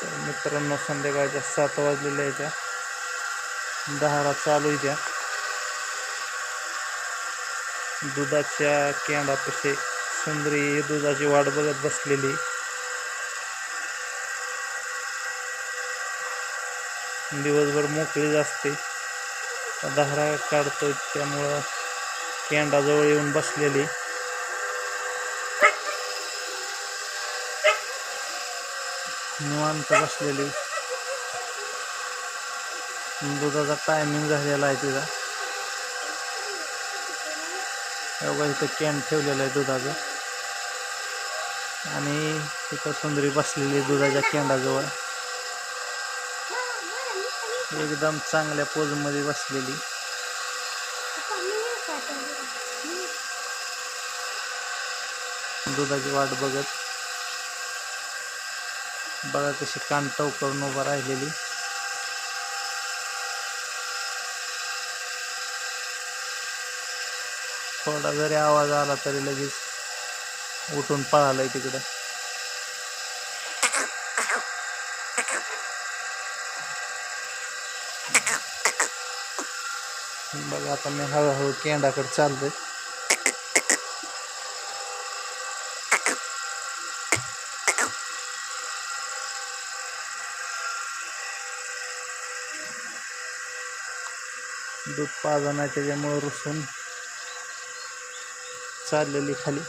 तर मित्रांनो, संध्याकाळच्या 7 वाजलेल्या आहेत. दहारा चालू आहे त्या दुधाच्या केंडापाशी. सुंदरी दुधाची वाट बघत बसलेली. दिवसभर मोकळीच असते. दहारा काढतोय त्यामुळं केंडाजवळ येऊन बसलेली. निवांत बसलेली. दुधाचा टायमिंग झालेला आहे तिचा. एवढा इथं कॅन ठेवलेला आहे दुधाचं आणि तिथं सुंदरी बसलेली दुधाच्या केंडाजवळ. एकदम चांगल्या पोजमध्ये बसलेली. दुधाची वाट बघत. बघा कशी कान टवकरून उभा राहिलेली. थोडा जरी आवाज आला तरी लगेच उठून पळालाय तिकडं. बघा आता मी हळूहळू केंडाकडे चाललोय. दूध पाजा नाही त्याच्यामुळे रुसून चाललेली खाली.